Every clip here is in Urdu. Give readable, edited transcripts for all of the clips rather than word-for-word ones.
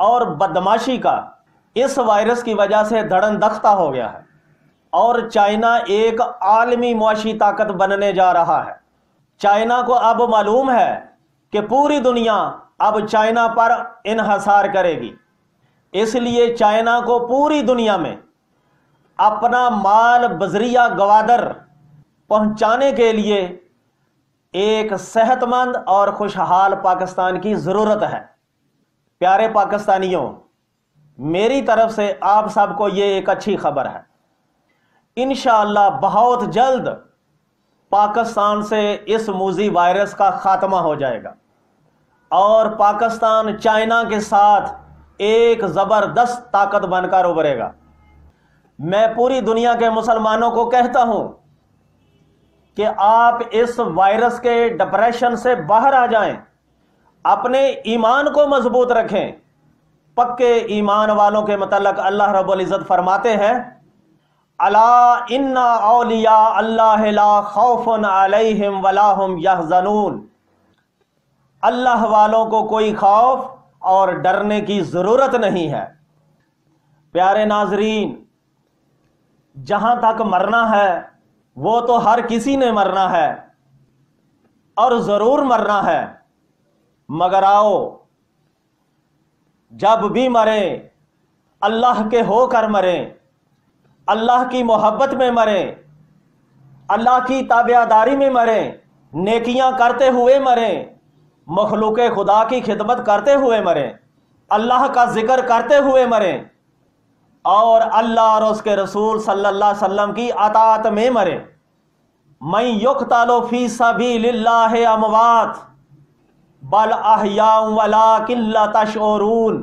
اور بدماشی کا اس وائرس کی وجہ سے دھڑن دختہ ہو گیا ہے، اور چائنا ایک عالمی معاشی طاقت بننے جا رہا ہے۔ چائنا کو اب معلوم ہے کہ پوری دنیا اب چائنا پر انحصار کرے گی، اس لیے چائنا کو پوری دنیا میں اپنا مال بذریعہ گوادر پہنچانے کے لیے ایک صحت مند اور خوشحال پاکستان کی ضرورت ہے۔ پیارے پاکستانیوں، میری طرف سے آپ سب کو یہ ایک اچھی خبر ہے، انشاءاللہ بہت جلد پاکستان سے اس موذی وائرس کا خاتمہ ہو جائے گا، اور پاکستان چائنا کے ساتھ ایک زبردست طاقت بن کر ابھرے گا۔ میں پوری دنیا کے مسلمانوں کو کہتا ہوں کہ آپ اس وائرس کے ڈپریشن سے باہر آ جائیں، اپنے ایمان کو مضبوط رکھیں۔ پکے ایمان والوں کے متعلق اللہ رب العزت فرماتے ہیں، الا ان اولیاء اللہ لا خوف علیہم ولا هم یحزنون، اللہ والوں کو کوئی خوف اور ڈرنے کی ضرورت نہیں ہے۔ پیارے ناظرین، جہاں تک مرنا ہے وہ تو ہر کسی نے مرنا ہے اور ضرور مرنا ہے، مگر آؤ جب بھی مریں اللہ کے ہو کر مریں، اللہ کی محبت میں مریں، اللہ کی تابعداری میں مریں، نیکیاں کرتے ہوئے مریں، مخلوق خدا کی خدمت کرتے ہوئے مریں، اللہ کا ذکر کرتے ہوئے مریں، اور اللہ اور اس کے رسول صلی اللہ علیہ وسلم کی اطاعت میں مریں۔ من یقتل فی سبیل اللہ اموات بل احیاء ولکن لا تشعرون،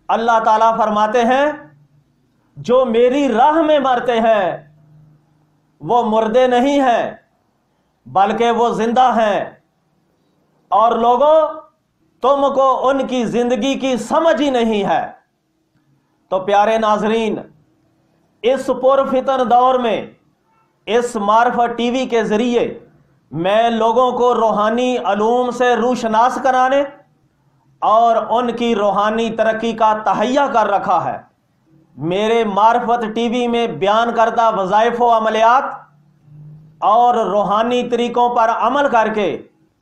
اللہ تعالیٰ فرماتے ہیں جو میری راہ میں مرتے ہیں وہ مردے نہیں ہیں بلکہ وہ زندہ ہیں، اور لوگوں تم کو ان کی زندگی کی سمجھ ہی نہیں ہے۔ تو پیارے ناظرین، اس پرفتن دور میں اس معرفت ٹی وی کے ذریعے میں لوگوں کو روحانی علوم سے روشناس کرانے اور ان کی روحانی ترقی کا تہیہ کر رکھا ہے۔ میرے معرفت ٹی وی میں بیان کردہ وظائف و عملیات اور روحانی طریقوں پر عمل کر کے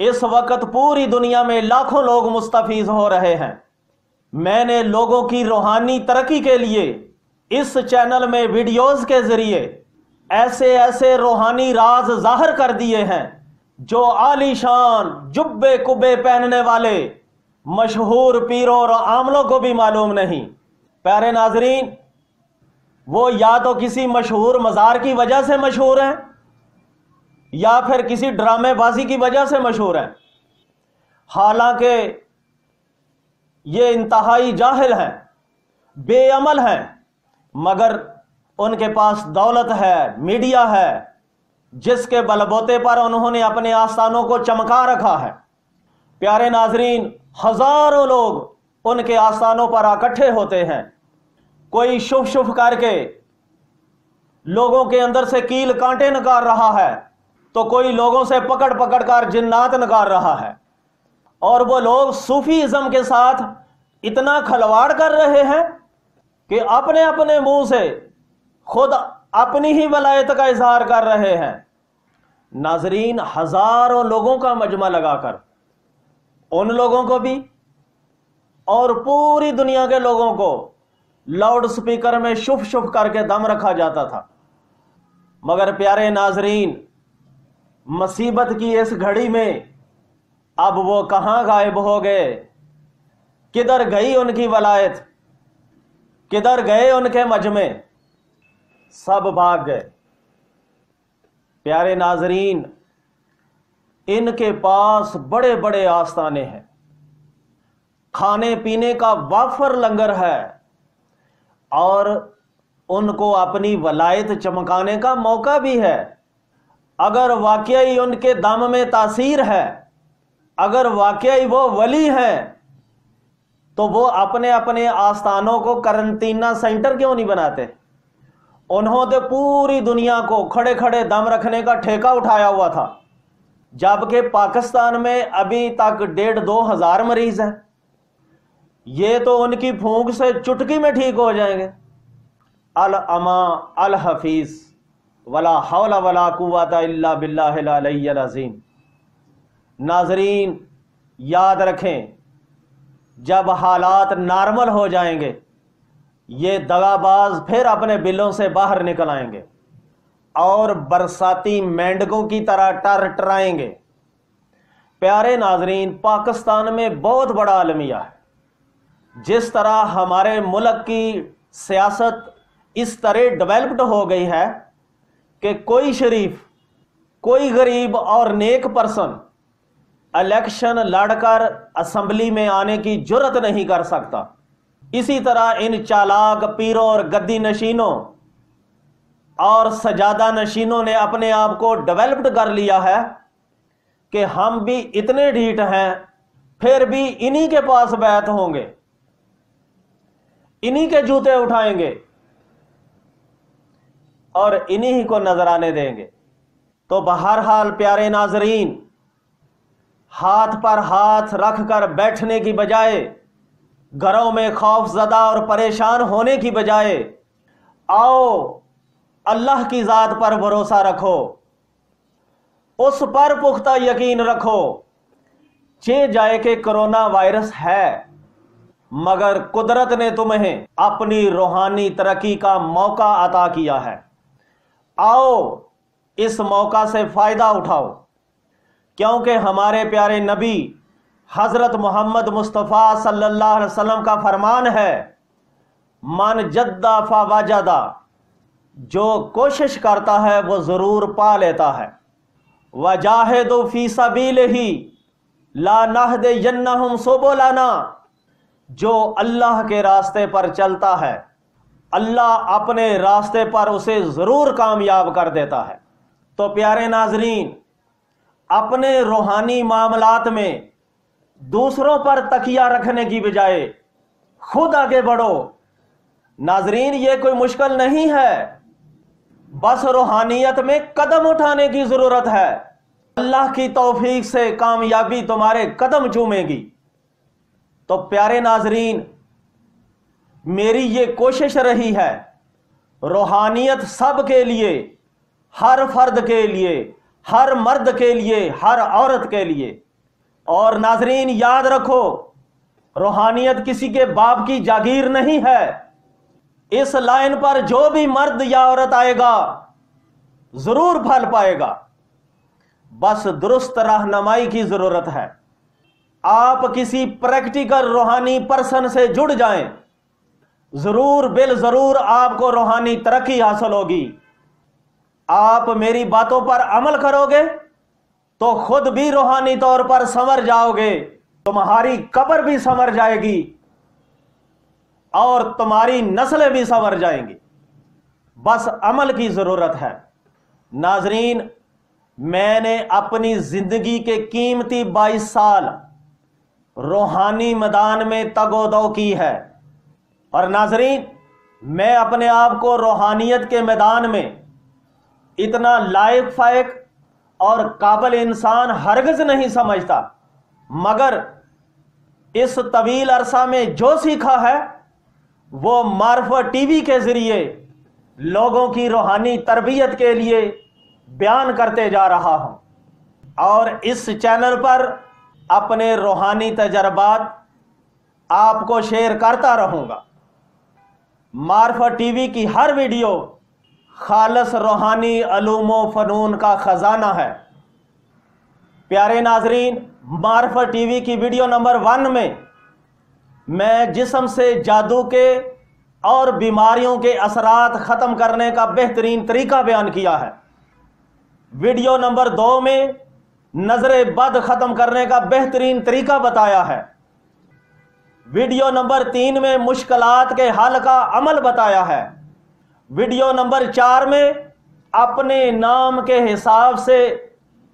اس وقت پوری دنیا میں لاکھوں لوگ مستفیض ہو رہے ہیں۔ میں نے لوگوں کی روحانی ترقی کے لیے اس چینل میں ویڈیوز کے ذریعے ایسے ایسے روحانی راز ظاہر کر دیے ہیں جو عالی شان جبے کبے پہننے والے مشہور پیروں اور عاملوں کو بھی معلوم نہیں۔ پیارے ناظرین، وہ یا تو کسی مشہور مزار کی وجہ سے مشہور ہیں یا پھر کسی ڈرامے بازی کی وجہ سے مشہور ہیں، حالانکہ یہ انتہائی جاہل ہیں، بے عمل ہیں، مگر ان کے پاس دولت ہے، میڈیا ہے، جس کے بلبوتے پر انہوں نے اپنے آستانوں کو چمکا رکھا ہے۔ پیارے ناظرین، ہزاروں لوگ ان کے آستانوں پر اکٹھے ہوتے ہیں، کوئی شف شف کر کے لوگوں کے اندر سے کیل کانٹے نکال رہا ہے تو کوئی لوگوں سے پکڑ پکڑ کر جنات نکال رہا ہے، اور وہ لوگ صوفی ازم کے ساتھ اتنا کھلواڑ کر رہے ہیں کہ اپنے اپنے منہ سے خود اپنی ہی ولایت کا اظہار کر رہے ہیں۔ ناظرین، ہزاروں لوگوں کا مجمع لگا کر ان لوگوں کو بھی اور پوری دنیا کے لوگوں کو لاؤڈ سپیکر میں شف شف کر کے دم رکھا جاتا تھا۔ مگر پیارے ناظرین، مصیبت کی اس گھڑی میں اب وہ کہاں غائب ہو گئے؟ کدھر گئی ان کی ولایت؟ کدھر گئے ان کے مجمع؟ سب بھاگ گئے۔ پیارے ناظرین، ان کے پاس بڑے بڑے آستانے ہیں، کھانے پینے کا وافر لنگر ہے، اور ان کو اپنی ولایت چمکانے کا موقع بھی ہے۔ اگر واقعی ان کے دم میں تاثیر ہے، اگر واقعی وہ ولی ہیں، تو وہ اپنے اپنے آستانوں کو کرنٹینہ سینٹر کیوں نہیں بناتے؟ انہوں نے پوری دنیا کو کھڑے کھڑے دم رکھنے کا ٹھیکہ اٹھایا ہوا تھا، جبکہ پاکستان میں ابھی تک 1,500-2,000 مریض ہیں۔ یہ تو ان کی پھونک سے چٹکی میں ٹھیک ہو جائیں گے۔ الاما الحفیظ ولا حول ولا قوت الا باللہ العلی العظیم۔ ناظرین یاد رکھیں، جب حالات نارمل ہو جائیں گے یہ دغاباز پھر اپنے بلوں سے باہر نکل آئیں گے اور برساتی مینڈکوں کی طرح ٹر ٹرائیں گے۔ پیارے ناظرین، پاکستان میں بہت بڑا المیہ ہے۔ جس طرح ہمارے ملک کی سیاست اس طرح ڈیولپڈ ہو گئی ہے کہ کوئی شریف، کوئی غریب اور نیک پرسن الیکشن لڑ کر اسمبلی میں آنے کی جرت نہیں کر سکتا، اسی طرح ان چالاک پیروں اور گدی نشینوں اور سجادہ نشینوں نے اپنے آپ کو ڈیولپڈ کر لیا ہے کہ ہم بھی اتنے ڈھیٹ ہیں، پھر بھی انہی کے پاس بیعت ہوں گے، انہی کے جوتے اٹھائیں گے اور انہی کو نذرانے دیں گے۔ تو بہرحال پیارے ناظرین، ہاتھ پر ہاتھ رکھ کر بیٹھنے کی بجائے، گھروں میں خوف زدہ اور پریشان ہونے کی بجائے، آؤ اللہ کی ذات پر بھروسہ رکھو، اس پر پختہ یقین رکھو۔ چہ جائے کہ کرونا وائرس ہے، مگر قدرت نے تمہیں اپنی روحانی ترقی کا موقع عطا کیا ہے۔ آؤ اس موقع سے فائدہ اٹھاؤ، کیونکہ ہمارے پیارے نبی حضرت محمد مصطفیٰ صلی اللہ علیہ وسلم کا فرمان ہے، من جدہ فوجدہ، جو کوشش کرتا ہے وہ ضرور پا لیتا ہے۔ وجاہدوا فی سبیلہ لا نہدینہم سبلنا، جو اللہ کے راستے پر چلتا ہے اللہ اپنے راستے پر اسے ضرور کامیاب کر دیتا ہے۔ تو پیارے ناظرین، اپنے روحانی معاملات میں دوسروں پر تکیہ رکھنے کی بجائے خود آگے بڑھو۔ ناظرین، یہ کوئی مشکل نہیں ہے، بس روحانیت میں قدم اٹھانے کی ضرورت ہے۔ اللہ کی توفیق سے کامیابی تمہارے قدم چومے گی۔ تو پیارے ناظرین، میری یہ کوشش رہی ہے، روحانیت سب کے لیے، ہر فرد کے لیے، ہر مرد کے لیے، ہر عورت کے لیے۔ اور ناظرین یاد رکھو، روحانیت کسی کے باپ کی جاگیر نہیں ہے۔ اس لائن پر جو بھی مرد یا عورت آئے گا ضرور پھل پائے گا، بس درست رہنمائی کی ضرورت ہے۔ آپ کسی پریکٹیکل روحانی پرسن سے جڑ جائیں، ضرور ضرور آپ کو روحانی ترقی حاصل ہوگی۔ آپ میری باتوں پر عمل کرو گے تو خود بھی روحانی طور پر سنور جاؤ گے، تمہاری قبر بھی سنور جائے گی اور تمہاری نسلیں بھی سنور جائیں گی۔ بس عمل کی ضرورت ہے۔ ناظرین، میں نے اپنی زندگی کے قیمتی 22 سال روحانی میدان میں تگ و دو کی ہے، اور ناظرین میں اپنے آپ کو روحانیت کے میدان میں اتنا لائق فائق اور قابل انسان ہرگز نہیں سمجھتا، مگر اس طویل عرصہ میں جو سیکھا ہے وہ معرفت ٹی وی کے ذریعے لوگوں کی روحانی تربیت کے لیے بیان کرتے جا رہا ہوں، اور اس چینل پر اپنے روحانی تجربات آپ کو شیئر کرتا رہوں گا۔ معرفت ٹی وی کی ہر ویڈیو خالص روحانی علوم و فنون کا خزانہ ہے۔ پیارے ناظرین، معرفت ٹی وی کی ویڈیو نمبر 1 میں جسم سے جادو کے اور بیماریوں کے اثرات ختم کرنے کا بہترین طریقہ بیان کیا ہے۔ ویڈیو نمبر 2 میں نظر بد ختم کرنے کا بہترین طریقہ بتایا ہے۔ ویڈیو نمبر 3 میں مشکلات کے حل کا عمل بتایا ہے۔ ویڈیو نمبر 4 میں اپنے نام کے حساب سے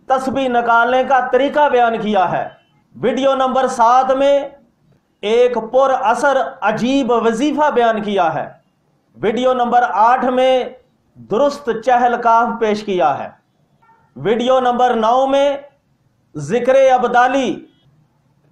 تسبیح نکالنے کا طریقہ بیان کیا ہے۔ ویڈیو نمبر 7 میں ایک پر اثر عجیب وظیفہ بیان کیا ہے۔ ویڈیو نمبر 8 میں درست چہل کاف پیش کیا ہے۔ ویڈیو نمبر 9 میں ذکر ابدالی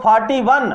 41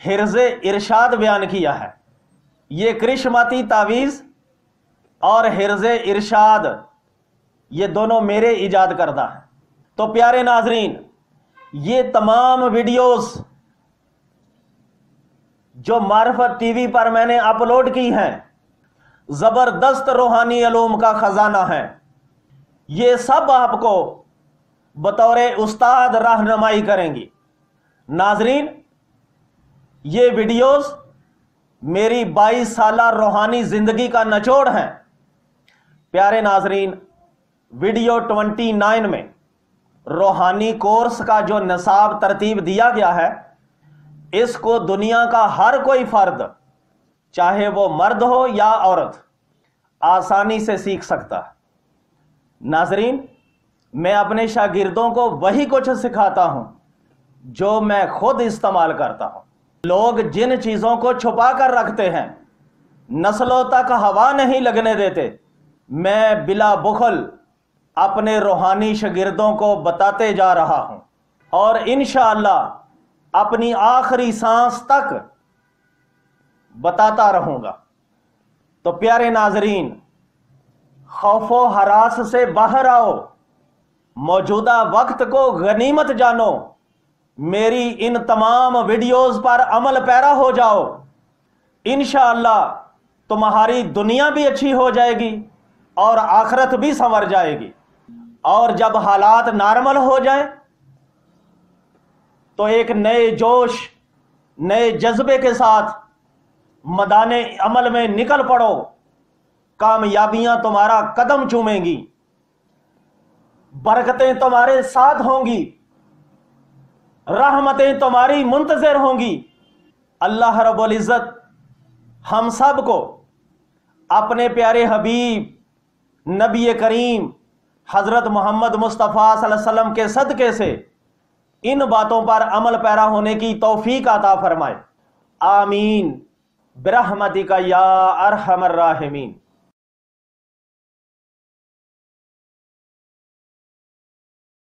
حرز ارشاد بیان کیا ہے۔ یہ کرشماتی تعویذ اور حرز ارشاد یہ دونوں میرے ایجاد کردہ ہیں۔ تو پیارے ناظرین، یہ تمام ویڈیوز جو معرفت ٹی وی پر میں نے اپلوڈ کی ہیں زبردست روحانی علوم کا خزانہ ہے۔ یہ سب آپ کو بطور استاد رہنمائی کریں گی۔ ناظرین، یہ ویڈیوز میری 22 سالہ روحانی زندگی کا نچوڑ ہیں۔ پیارے ناظرین، ویڈیو 29 میں روحانی کورس کا جو نصاب ترتیب دیا گیا ہے، اس کو دنیا کا ہر کوئی فرد، چاہے وہ مرد ہو یا عورت، آسانی سے سیکھ سکتا ہے۔ ناظرین، میں اپنے شاگردوں کو وہی کچھ سکھاتا ہوں جو میں خود استعمال کرتا ہوں۔ لوگ جن چیزوں کو چھپا کر رکھتے ہیں، نسلوں تک ہوا نہیں لگنے دیتے، میں بلا بخل اپنے روحانی شاگردوں کو بتاتے جا رہا ہوں، اور انشاءاللہ اپنی آخری سانس تک بتاتا رہوں گا۔ تو پیارے ناظرین، خوف و ہراس سے باہر آؤ، موجودہ وقت کو غنیمت جانو، میری ان تمام ویڈیوز پر عمل پیرا ہو جاؤ۔ انشاءاللہ تمہاری دنیا بھی اچھی ہو جائے گی اور آخرت بھی سنور جائے گی، اور جب حالات نارمل ہو جائیں تو ایک نئے جوش، نئے جذبے کے ساتھ میدان عمل میں نکل پڑو، کامیابیاں تمہارا قدم چومیں گی، برکتیں تمہارے ساتھ ہوں گی، رحمتیں تمہاری منتظر ہوں گی۔ اللہ رب العزت ہم سب کو اپنے پیارے حبیب نبی کریم حضرت محمد مصطفیٰ صلی اللہ علیہ وسلم کے صدقے سے ان باتوں پر عمل پیرا ہونے کی توفیق عطا فرمائے۔ آمین برحمتک یا ارحم الراحمین۔